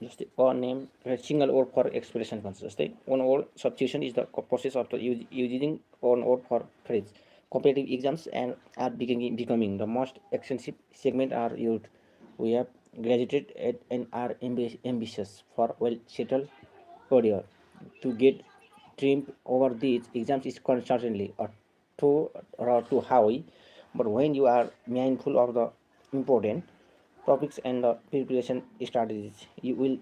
जस्तै a name single word for expression भन्छ। जस्तै वान word substitution is the process of the using one word for phrase. Competitive exams and are becoming the most expensive segment are youth. We have graduated and are ambitious for well-settled career. To get triumph over these exams is certainly too high, but when you are mindful of the important topics and the preparation strategies, you will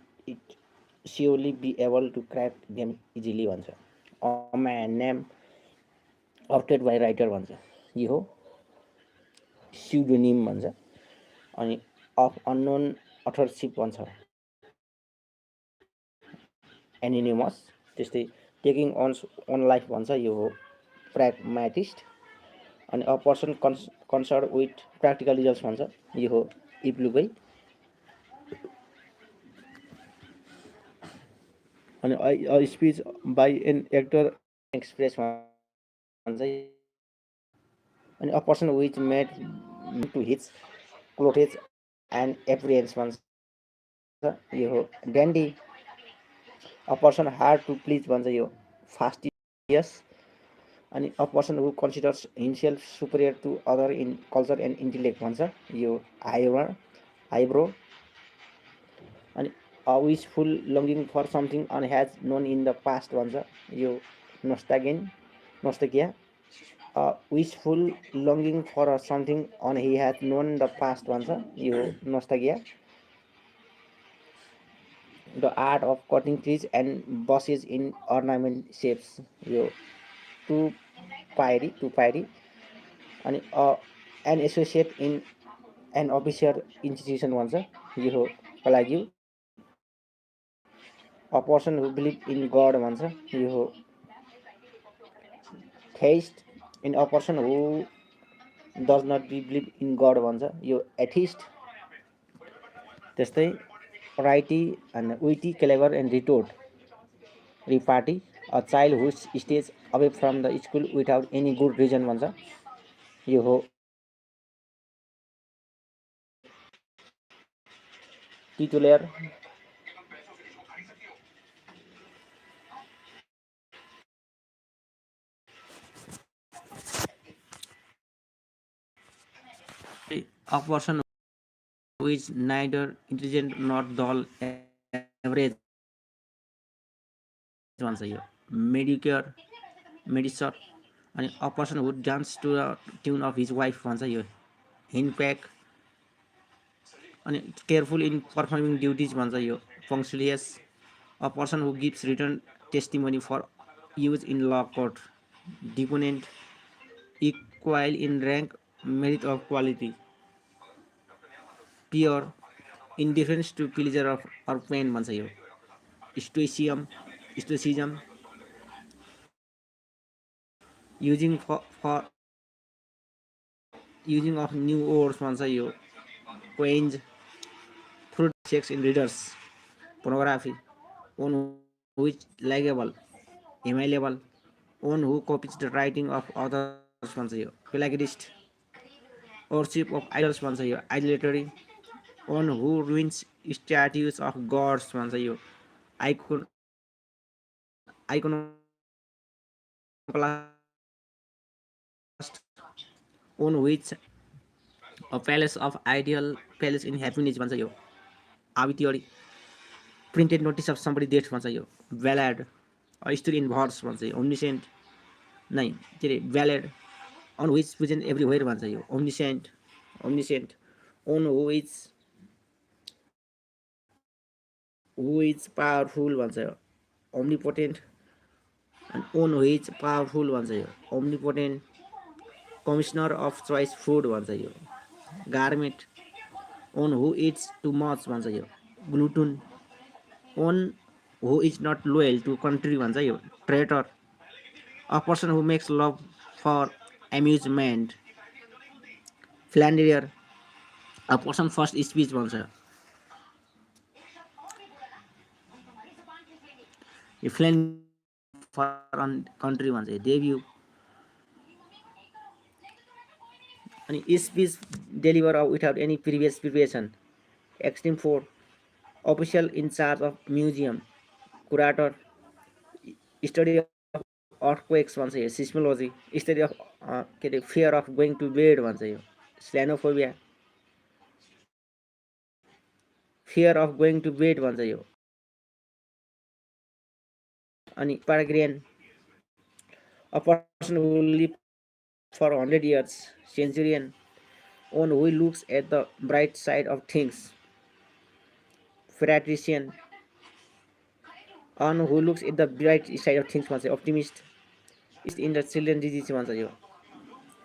surely be able to crack them easily. भन्छ a man named opted by writer भन्छ यो हो pseudonym भन्छ अनि of unknown authorship भन्छ anonymous त्यस्तै taking on life भन्छ यो हो pragmatist अनि a person concerned with practical results भन्छ यो हो इप्लुकै अनि a speech by an actor express भन्छ अनि a person which made to his clothes and appearance भन्छ यो हो dandy a person hard to please भन्छ यो fastidious अनि a person who considers himself superior to other in culture and intellect भन्छ यो eyebrow अनि a wishful longing for something one has known in the past भन्छ यो nostalgia a wishful longing for something on he has known the past भन्छ यो nostalgia the art of cutting trees and bushes in ornament shapes यो टु पायरी अनि an associate in an officer institution भन्छ यो हो प्लाग्यू a person who believe in God भन्छ यो हो theist in a person who does not believe in God भन्छ यो atheist त्यस्तै righty and witty clever and reparty a child who stays away from the school without any good reason भन्छ यो हो titular a person who is neither intelligent nor dull average भन्छ यो mediocre अनि a person who dance to the tune of his wife भन्छ यो henpeck अनि careful in performing duties भन्छ यो punctilious a person who gives written testimony for use in law court deponent equal in rank merit of quality pure indifference to pleasure of or pain भन्छ यो stoicism for using of new words भन्छ यो quench fruit sex in readers pornography one who is likable amiable one who copies the writing of others भन्छ यो plagiarist worship of idols भन्छ यो idolatry one who ruins statues of gods भन्छ यो iconoclast on which a palace of ideal palace in happiness भन्छ यो arbitrary printed notice of somebody death भन्छ यो ballad a story in verse भन्छ यो omniscient नै के अरे ballad on which present everywhere भन्छ यो omniscient on who is powerful भन्छ यो omnipotent and on which powerful भन्छ यो omnipotent commissioner of choice food भन्छ यो garment on who eats too much भन्छ यो glutton on who is not loyal to country भन्छ यो traitor a person who makes love for amusement philanderer a person first speech भन्छ philanderer for country भन्छ debut अनि speech deliver without any previous preparation extreme 4 official in charge of museum, curator, study of earthquakes भन्छ यो, सिस्मोलोजी, study of के अरे fear of going to bed भन्छ यो, स्ल्यानोफोबिया, fear of going to bed भन्छ यो, अनि पाराग्रियन, a person who live for 100 years, centurion, one who looks at the bright side of things, patrician, one who looks at the bright side of things भन्छ, optimist, in the children disease भन्छ यो,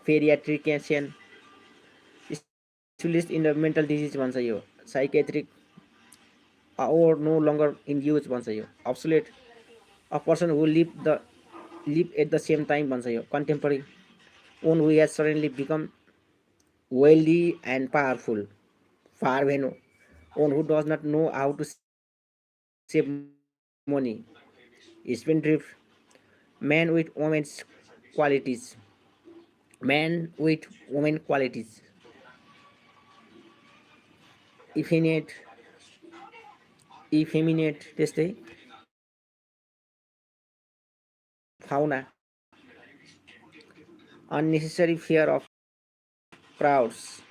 pediatrician, specialist in the mental disease भन्छ यो, psychiatric, or no longer in use भन्छ यो, obsolete, a person who live at the same time भन्छ यो, contemporary, one who has suddenly become wealthy and powerful, parvenu, one who does not know how to save money, spendthrift, man with women's qualities, man with women qualities, effeminate त्यस्तै, fauna, unnecessary fear of crowds,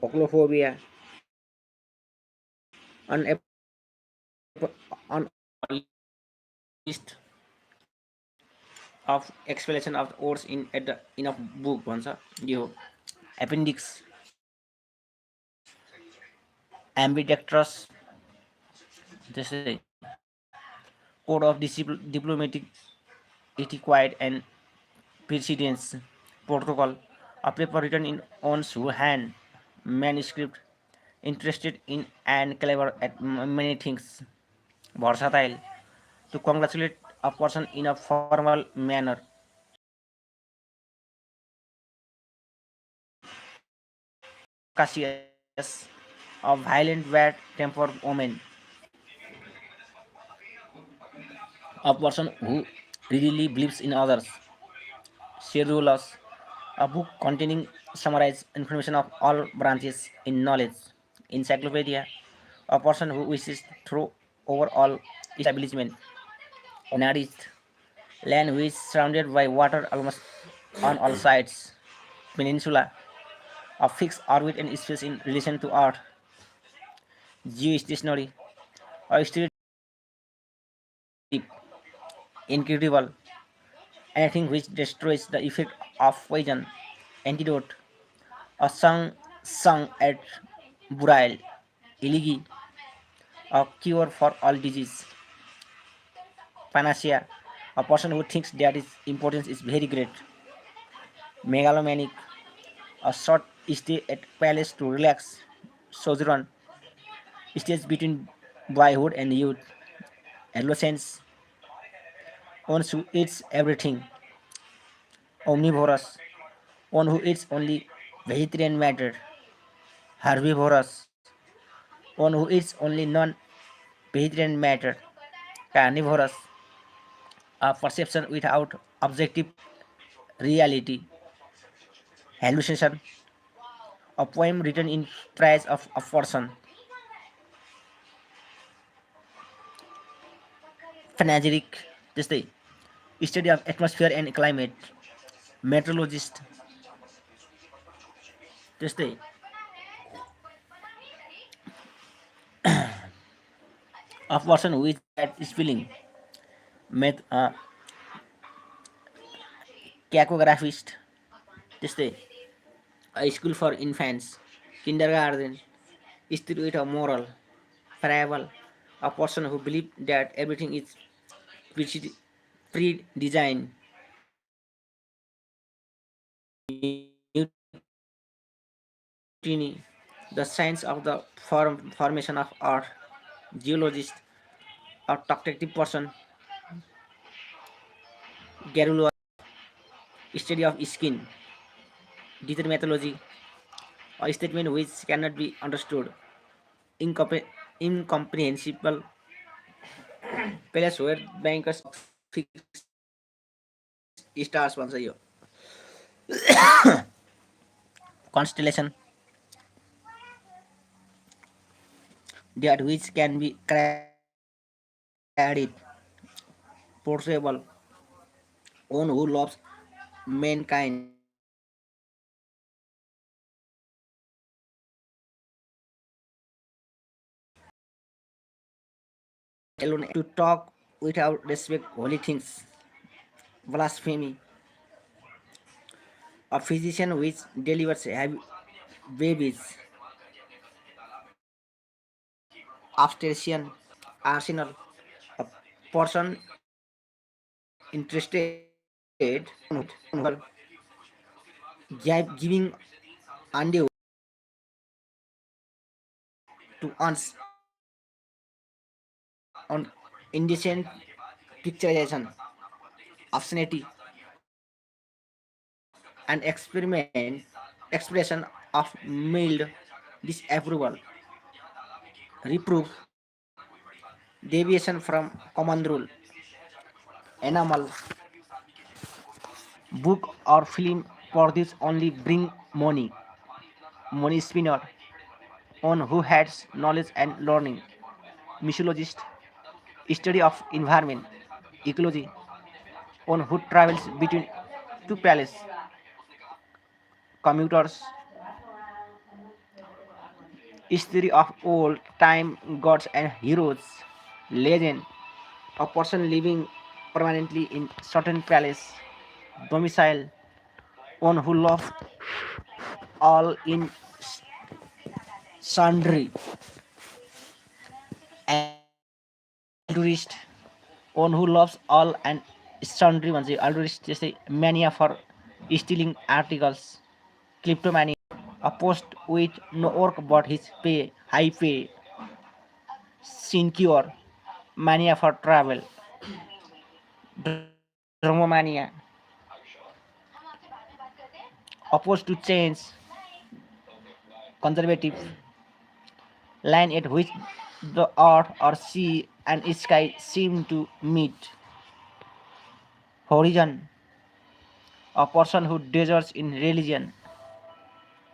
ochlophobia, list of explanation of the words in a book भन्छ यो, appendix, ambidextrous त्यस्तै, code of diplomatic etiquette and precedence, protocol, a paper written in one's hand, manuscript, interested in and clever at many things, versatile, to congratulate a person in a formal manner, cautious, a violent bad tempered woman, a person who really believes in others, sedulous, a book containing summarized information of all branches in knowledge, encyclopedia, a person who wishes to throw over all establishment, nudist, land which is surrounded by water almost on all sides, peninsula, a fixed orbit and space in relation to Earth, geostationary, a stereotype, incredible, anything which destroys the effect of poison, antidote, a song sung at burial, elegy, a cure for all disease, panacea, a person who thinks that his importance is very great, megalomaniac, a short stay at palace to relax, sojourn, stage between boyhood and youth, adolescence, one who eats everything, omnivorous, one who eats only vegetarian matter, herbivorous, one who eats only non-vegetarian matter, carnivorous, a perception without objective reality, hallucination, a poem written in praise of a person, panegyric, त्यस्तै, study of atmosphere and climate, meteorologist, त्यस्तै, a person who is at spelling, math, cacographist, त्यस्तै, a school for infants, kindergarten, history with a moral, parable, a person who believes that everything is pre-designed, mutiny, the science of the formation of earth, geologist, a tactic person, garrulous, study of skin, dermatology, a statement which cannot be understood, incomprehensible, place where bankers fix stars भन्छ यो, constellation, that which can be carried, portable, one who loves mankind alone to talk without respect holy things, blasphemy, a physician which delivers babies, obstetrician, arsenal, a person interested giving undue to uns on indecent picturization, obscenity, and expression of mild disapproval, reproof, deviation from common rule, enamel, book or film produced only bring money spinner, on who has knowledge and learning, mythologist, study of environment, ecology, on who travels between two palaces, commuters, history of old time gods and heroes, legend, a person living permanently in certain palace, domicile, one who love all in sundry, altruist, one who loves all and sundry ones, altruist जैसे mania for stealing articles, kleptomania, a post with no work but his pay, high pay, sinecure, mania for travel, dromomania, opposed to change, conservative, line at which the earth or sea and sky seem to meet, horizon, a person who deserts in religion,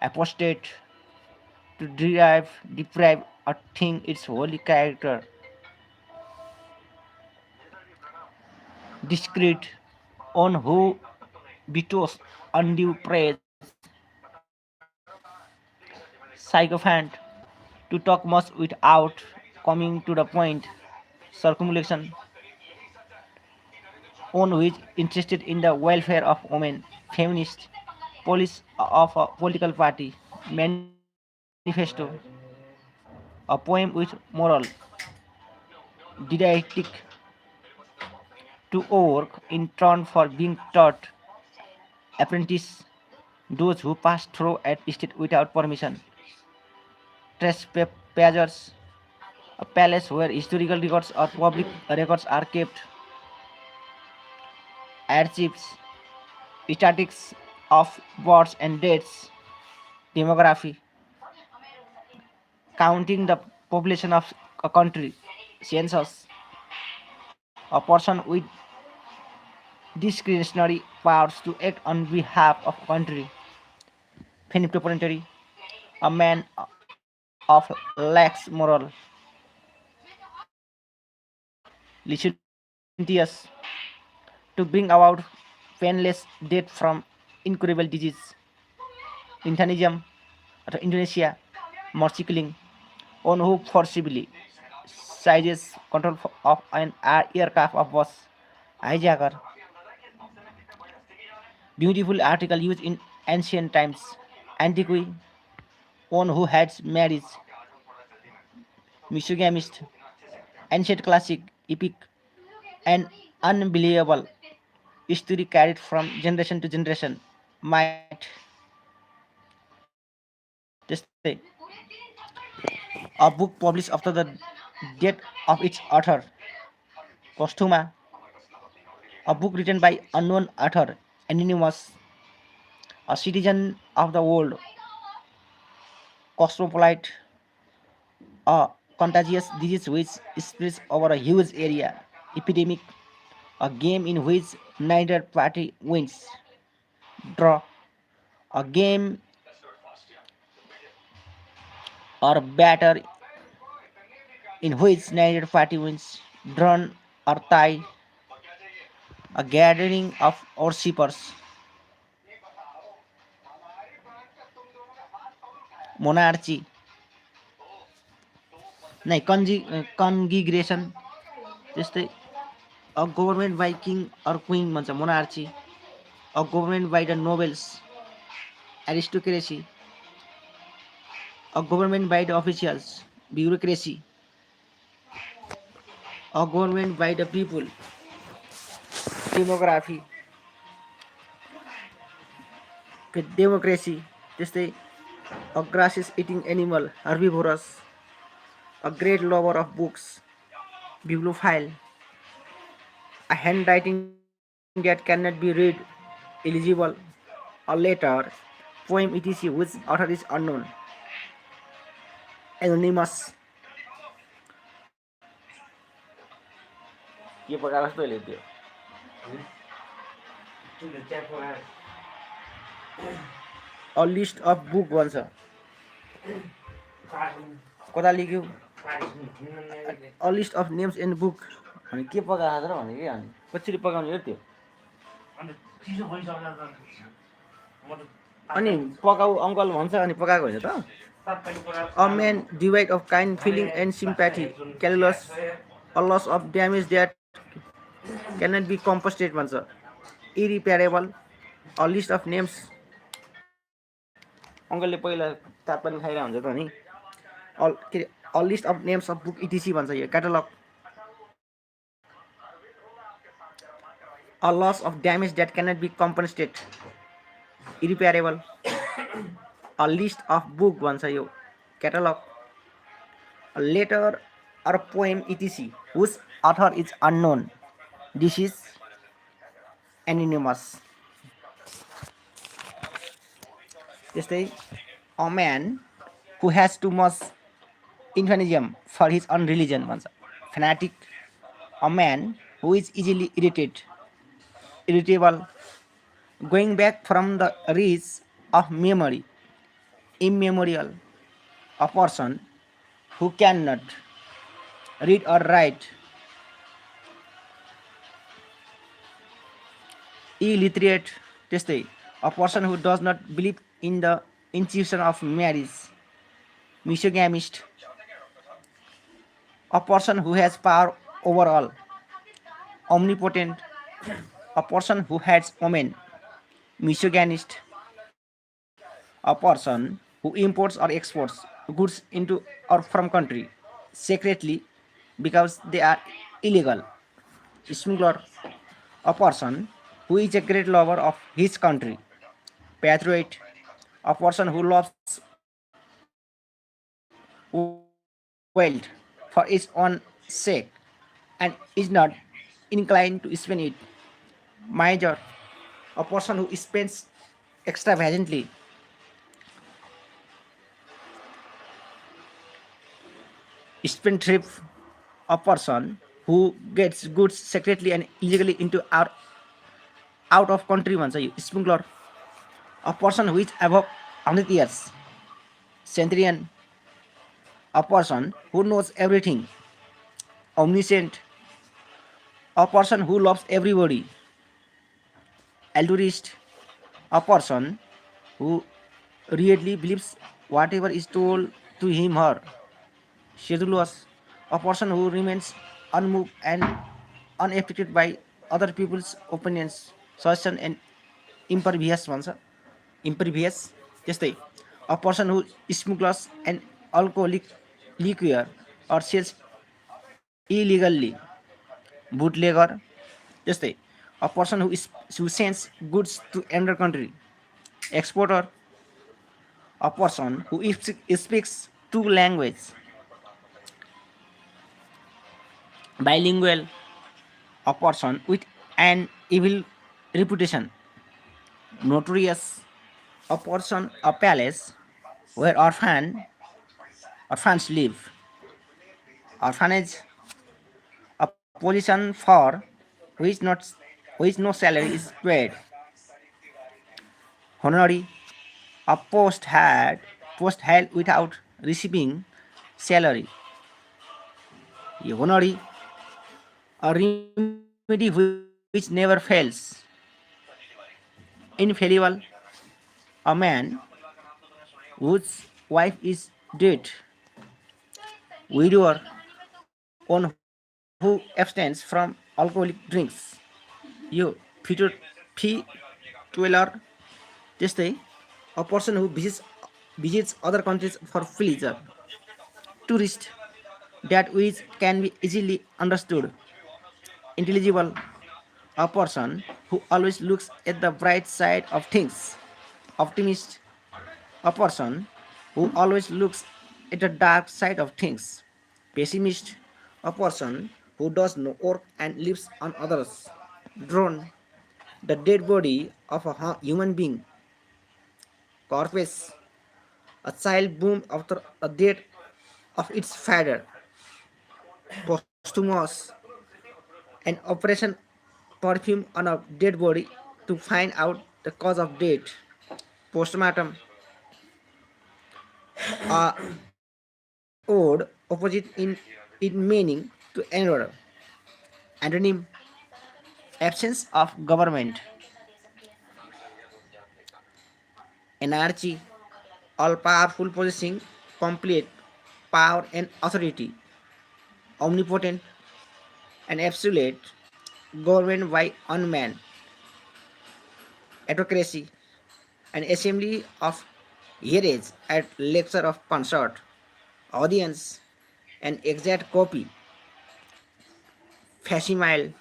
apostate, to deprive a thing its holy character, discreet, on who bestows undue praise, sycophant, to talk much without coming to the point, circumlocution, one who is interested in the welfare of women, feminist, police of a political party, manifesto, a poem with moral, didactic, to work in turn for being taught, apprentice, those who pass through at state without permission, trespassers, a palace where historical records or public records are kept, archives, statistics of births and deaths, demography, counting the population of a country, census, a person with discretionary powers to act on behalf of country, plenipotentiary, a man of lax moral, licentious, to bring about painless death from incurable disease, Indonesia, Indonesia, mercy killing, on who forcibly seizes control of an aircraft of was hijacker, beautiful article used in ancient times, antiquity, one who had marriage, misogamist, ancient classic, epic, and unbelievable history carried from generation to generation, might just say a book published after the death of its author, posthuma, a book written by unknown author, anonymous, a citizen of the world, cosmopolite, a contagious disease which spreads over a huge area, epidemic, a game in which neither party wins, draw, a game or batter in which neither party wins, drawn or tie, a gathering of worshippers, monarchy, नै congregation, त्यस्तै a government by king or queen भन्छ monarchy, a government by the nobles, aristocracy, a government by the officials, bureaucracy, a government by the people, demography, democracy, त्यस्तै a grasses eating animal, herbivorous, a great lover of books, bibliophile, a handwriting that cannot be read, illegible, a letter, poem, etc., which author is unknown, anonymous. के पकाएको तैँले त्यो a list of book भन्छ कता लेख्यो a list of names in book अनि के पकाएको र भने के अनि कसरी पकाउने हो त्यो अनि पकाऊ अङ्कल भन्छ अनि पकाएको होइन त a man devoid of kind feeling and sympathy, callous, a loss of damage that cannot be compensated भन्छ irreparable, a list of names अङ्कलले पहिला तात्पर्य खाइरह हुन्छ त नि a list of names of book etc भन्छ यो catalog, a loss of damage that cannot be compensated irreparable, a list of book भन्छ यो catalog, a letter or poem etc whose author is unknown, this is anonymous. त्यस्तै a man who has too much enthusiasm for his own religion भन्छ fanatic, a man who is easily irritable, going back from the reach of memory, immemorial, a person who cannot read or write, illiterate, त्यस्तै a person who does not believe in the institution of marriage, misogynist, a person who has power over all, omnipotent, a person who hates women, misogynist, a person who imports or exports goods into or from country secretly because they are illegal, smuggler, a person who is a great lover of his country, patriot, a person who loves wealth for its own sake and is not inclined to spend it, miser, a person who spends extravagantly, spendthrift, a person who gets goods secretly and illegally into our out of country भन्छ यो smuggler, a person who is above 100 years, centurion, a person who knows everything, omniscient, a person who loves everybody, altruist, a person who readily believes whatever is told to him or sedulous, a person who remains unmoved and unaffected by other people's opinions, suggestion and impervious भन्छ impervious, त्यस्तै a person who smuggles an alcoholic liquor or sells illegally, bootlegger, त्यस्तै a person who sends goods to another country, exporter, a person who speaks two languages, bilingual, a person with an evil reputation, notorious, a person, a palace where orphans live, orphanage, a position for which no salary is paid, honorary, a post held without receiving salary, Honori, a remedy which never fails. Infallible, a man whose wife is dead, widower, one who abstains from alcoholic drinks, you Peter P. Dweller, त्यस्तै a person who visits other countries for pleasure, tourist, that which can be easily understood, intelligible, a person who always looks at the bright side of things, optimist, a person who always looks at the dark side of things, pessimist, a person who does no work and lives on others, drone, the dead body of a human being, corpus, a child born after a death of its father, posthumous, an operation perfume on a dead body to find out the cause of death, postmortem, a word opposite in meaning to another, antonym, absence of government, anarchy, all powerful possessing complete power and authority, omnipotent and absolute, government by unmanned, autocracy, an assembly of hearers at lecture of concert, audience, an exact copy, facsimile,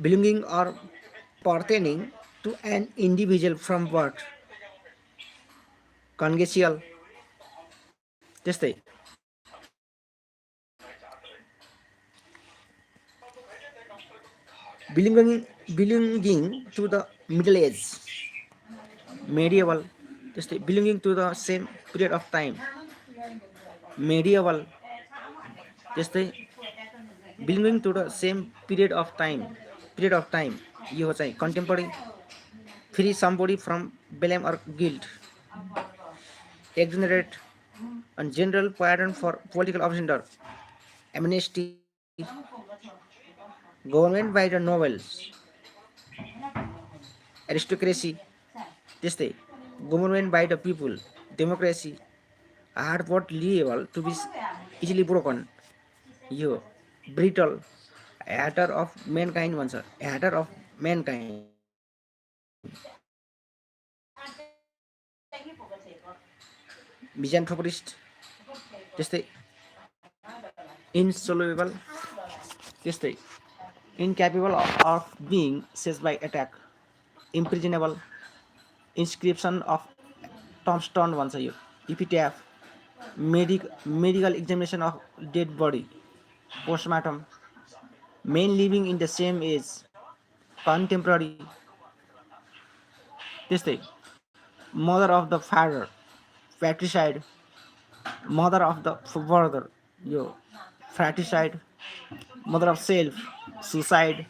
belonging or pertaining to an individual from birth, congenial, त्यस्तै belonging to the middle age, medieval, त्यस्तै belonging to the same period of time, medieval, त्यस्तै belonging to the same period of time यो चाहिँ contemporary, free somebody from blame or guilt, exonerate, and general pardon for political offender, amnesty, government by the nobles, aristocracy, त्यस्तै government by the people, democracy, hard but liable to be easily broken, yo brittle, hater of mankind भन्छ, hater of mankind, misanthropist, त्यस्तै insoluble, त्यस्तै incapable of being seized by attack, imprisonable, inscription of tombstone भन्छ यो, epitaph, medical examination of dead body, postmortem, men living in the same age, contemporary, त्यस्तै mother of the father, patricide, mother of the brother, yo fratricide, mother of self, suicide,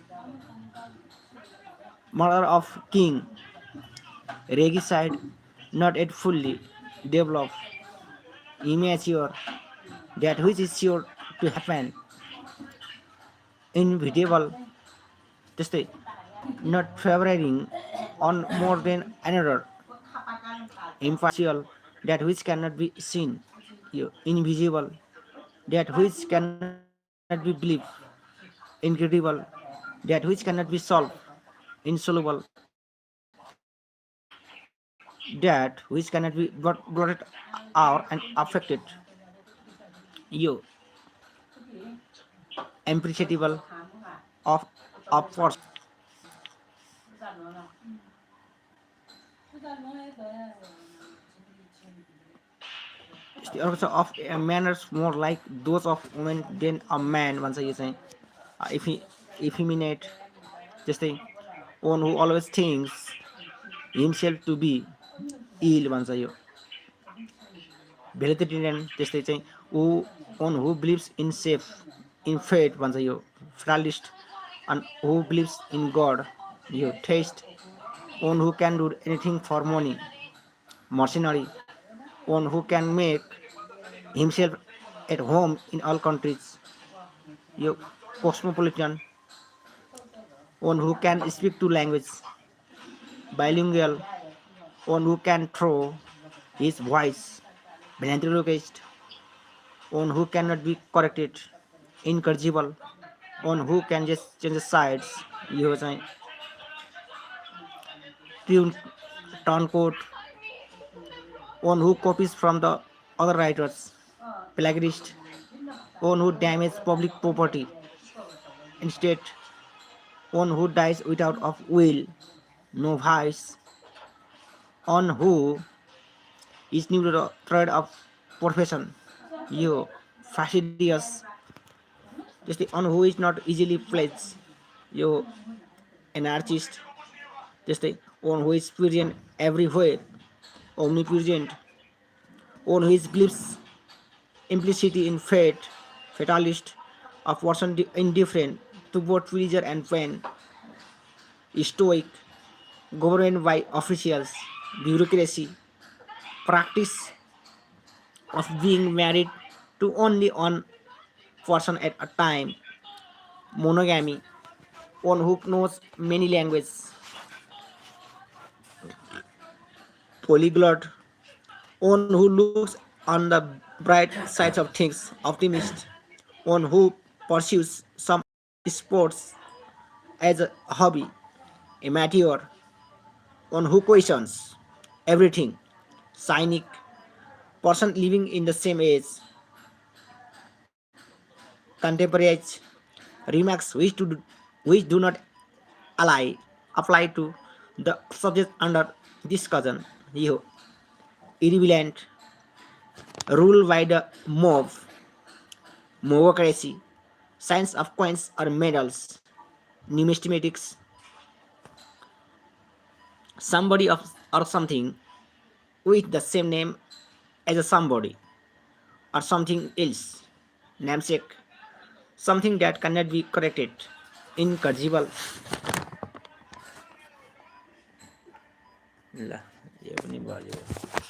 mother of king, regicide, not yet fully developed, immature, that which is sure to happen, inevitable, त्यस्तै not favoring on more than another, impartial, that which cannot be seen, invisible, that which cannot be believed, incredible, that which cannot be solved, insoluble, that which cannot be blotted out and affected, you imperceptible of force, also of manners more like those of women than a man भन्छ यो चाहिँ effeminate, त्यस्तै one who always thinks himself to be ill भन्छ यो vegetarian, त्यस्तै चाहिँ one who believes in safe in fate भन्छ यो fatalist, and who believes in God, yo theist, one who can do anything for money, mercenary, one who can make himself at home in all countries, yo cosmopolitan, one who can speak two languages, bilingual, one who can throw his voice, ventriloquist, one who cannot be corrected, incorrigible, one who can just change the sides, यो चाहिँ tune turncoat, one who copies from the other writers, plagiarist, one who damages public property, instead one who dies without of will, no vice, on who is new to the thread of profession, yo fastidious, जस्तै on who is not easily pledged, yo anarchist, जस्तै on who is present everywhere, omnipresent, on who is believes implicitly in fate, fatalist, a person indifferent to both pleasure and pain, stoic, governed by officials, bureaucracy, practice of being married to only one person at a time, monogamy, one who knows many languages, polyglot, one who looks on the bright sides of things, optimist, one who pursues some sports as a hobby, amateur, one who questions everything, cynic, person living in the same age, contemporaries, remarks which do not apply to the subject under discussion, you irrelevant, ruled by the mob, mobocracy, science of coins or medals, numismatics, somebody of or something with the same name as a somebody or something else, namesake, something that cannot be corrected, incorrigible. ल यो पनि भयो।